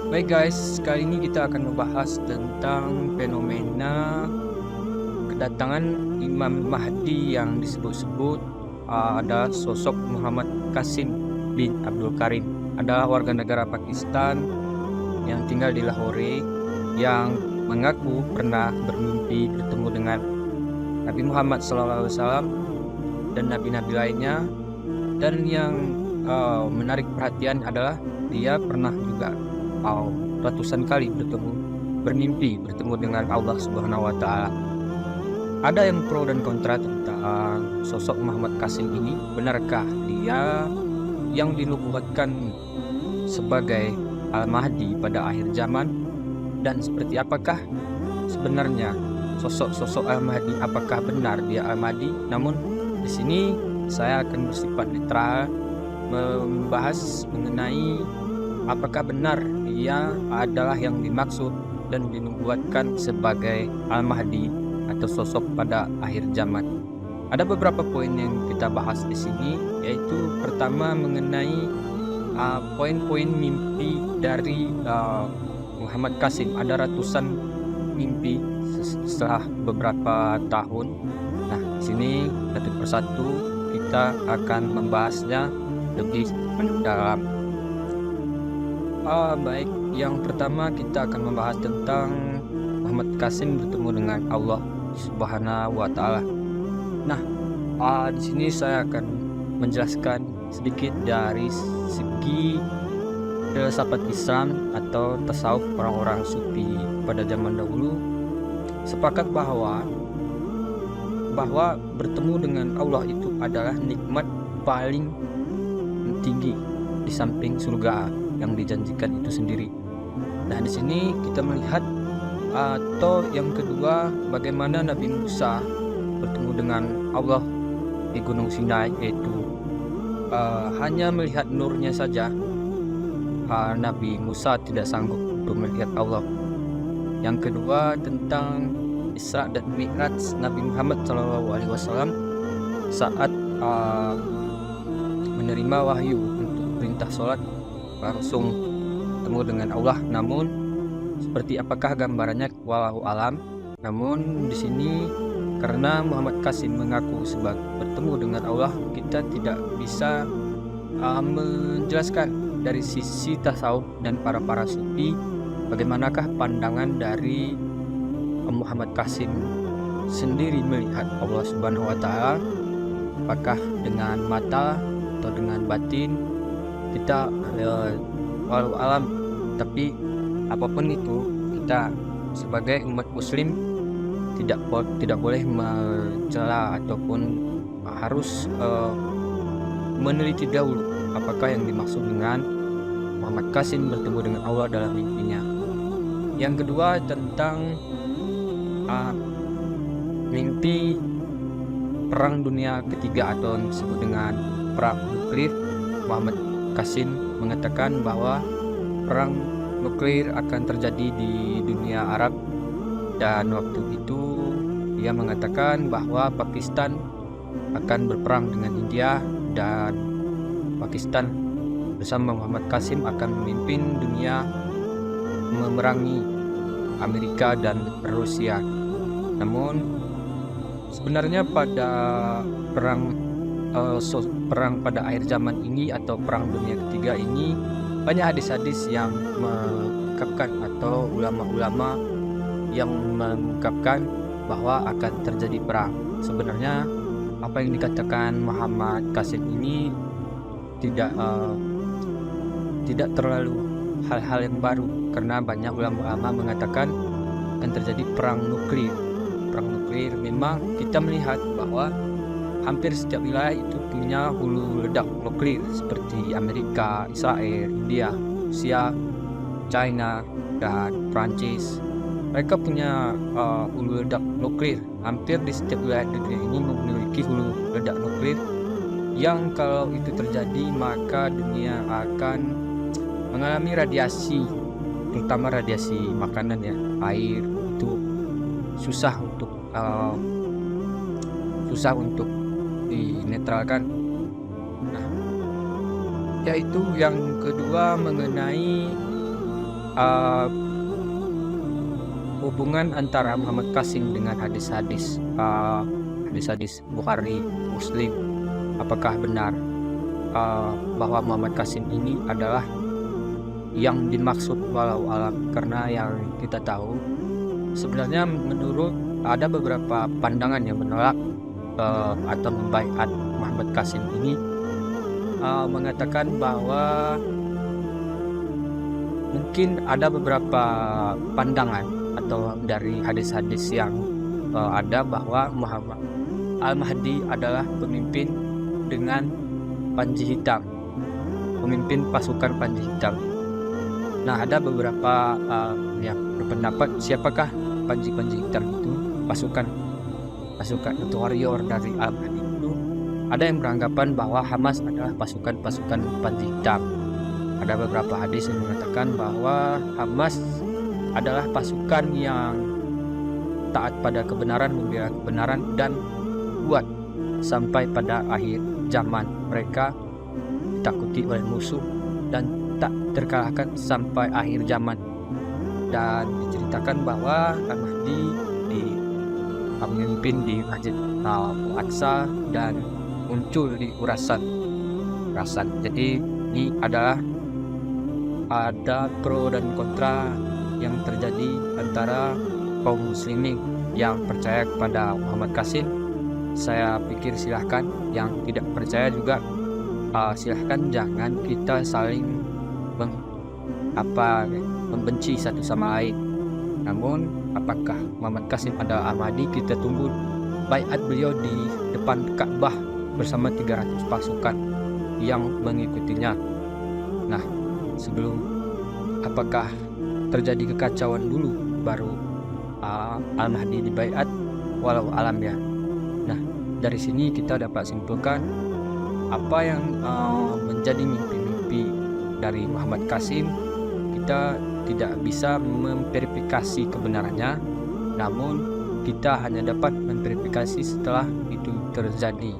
Baik guys, kali ini kita akan membahas tentang fenomena kedatangan Imam Mahdi yang disebut-sebut ada sosok Muhammad Qasim bin Abdul Karim. Adalah warga negara Pakistan yang tinggal di Lahore yang mengaku pernah bermimpi bertemu dengan Nabi Muhammad SAW dan nabi-nabi lainnya. Dan yang menarik perhatian adalah dia pernah juga ratusan kali bermimpi bertemu dengan Allah Subhanahu wa Ta'ala. Ada yang pro dan kontra tentang sosok Muhammad Qasim ini. Benarkah dia yang dinubuatkan sebagai Al-Mahdi pada akhir zaman? Dan seperti apakah sebenarnya sosok Al-Mahdi? Apakah benar dia Al-Mahdi? Namun di sini saya akan bersifat netral, membahas mengenai apakah benar dia adalah yang dimaksud dan dinubuatkan sebagai Al-Mahdi atau sosok pada akhir zaman. Ada beberapa poin yang kita bahas di sini, yaitu pertama mengenai poin-poin mimpi dari Muhammad Qasim. Ada ratusan mimpi setelah beberapa tahun. Nah, di sini satu persatu kita akan membahasnya lebih mendalam. Baik, yang pertama kita akan membahas tentang Muhammad Qasim bertemu dengan Allah Subhanahu wa Ta'ala. Nah, di sini saya akan menjelaskan sedikit dari segi filsafat Islam atau tasawuf orang-orang sufi pada zaman dahulu. Sepakat bahwa bertemu dengan Allah itu adalah nikmat paling tinggi di samping surga yang dijanjikan itu sendiri. Nah, di sini kita melihat atau yang kedua, bagaimana Nabi Musa bertemu dengan Allah di Gunung Sinai, yaitu hanya melihat nurnya saja Nabi Musa tidak sanggup untuk melihat Allah. Yang kedua, tentang Isra dan Mi'raj Nabi Muhammad SAW saat menerima wahyu untuk perintah sholat langsung bertemu dengan Allah. Namun seperti apakah gambarannya, wallahu alam. Namun di sini karena Muhammad Qasim mengaku sebagai bertemu dengan Allah, kita tidak bisa menjelaskan dari sisi tasawuf dan para sufi bagaimanakah pandangan dari Muhammad Qasim sendiri melihat Allah Subhanahu wa Ta'ala. Apakah dengan mata atau dengan batin, kita walau alam. Tapi apapun itu, kita sebagai umat muslim tidak boleh mencela ataupun harus meneliti dahulu apakah yang dimaksud dengan Muhammad Qasim bertemu dengan Allah dalam mimpinya. Yang kedua, tentang mimpi perang dunia ketiga atau disebut dengan perang nuklir. Muhammad Qasim mengatakan bahwa perang nuklir akan terjadi di dunia Arab, dan waktu itu dia mengatakan bahwa Pakistan akan berperang dengan India, dan Pakistan bersama Muhammad Qasim akan memimpin dunia memerangi Amerika dan Rusia. Namun sebenarnya pada perang pada akhir zaman ini atau perang dunia ketiga ini, banyak hadis-hadis yang mengungkapkan atau ulama-ulama yang mengungkapkan bahwa akan terjadi perang. Sebenarnya apa yang dikatakan Muhammad Qasim ini tidak terlalu hal-hal yang baru, karena banyak ulama-ulama mengatakan akan terjadi perang nuklir. Perang nuklir memang kita melihat bahwa hampir setiap wilayah itu punya hulu ledak nuklir, seperti Amerika, Israel, India, Rusia, China, dan Prancis. Mereka punya hulu ledak nuklir. Hampir di setiap wilayah dunia ini memiliki hulu ledak nuklir yang kalau itu terjadi maka dunia akan mengalami radiasi, terutama radiasi makanan ya, air itu susah untuk dinetralkan. Nah, yaitu yang kedua mengenai uh, hubungan antara Muhammad Qasim dengan hadis-hadis Bukhari, Muslim, apakah benar bahwa Muhammad Qasim ini adalah yang dimaksud walau alam? Karena yang kita tahu sebenarnya menurut ada beberapa pandangan yang menolak atau membaiat Muhammad Qasim ini, mengatakan bahwa mungkin ada beberapa pandangan atau dari hadis-hadis yang ada bahwa Muhammad Al-Mahdi adalah pemimpin dengan panji hitam, pemimpin pasukan panji hitam. Nah, ada beberapa yang berpendapat siapakah panji hitam itu, pasukan atau warrior dari Al-Mahdi itu. Ada yang beranggapan bahwa Hamas adalah pasukan panji hitam. Ada beberapa hadis yang mengatakan bahwa Hamas adalah pasukan yang taat pada kebenaran, membela kebenaran, dan kuat sampai pada akhir zaman. Mereka ditakuti oleh musuh dan tak terkalahkan sampai akhir zaman. Dan diceritakan bahwa Al-Mahdi memimpin di Masjid Al-Aqsa dan muncul di urasan. Jadi ini adalah ada pro dan kontra yang terjadi antara kaum muslimin yang percaya kepada Muhammad Qasim. Saya pikir silahkan, yang tidak percaya juga silahkan, jangan kita saling membenci satu sama lain. Namun apakah Muhammad Qasim adalah Ahmadi? Kita tunggu baiat beliau di depan Ka'bah bersama 300 pasukan yang mengikutinya. Nah, sebelum apakah terjadi kekacauan dulu baru Al-Mahdi dibaiat, walau alam ya. Nah, dari sini kita dapat simpulkan apa yang menjadi mimpi-mimpi dari Muhammad Qasim. Kita tidak bisa memverifikasi kebenarannya, namun kita hanya dapat memverifikasi setelah itu terjadi.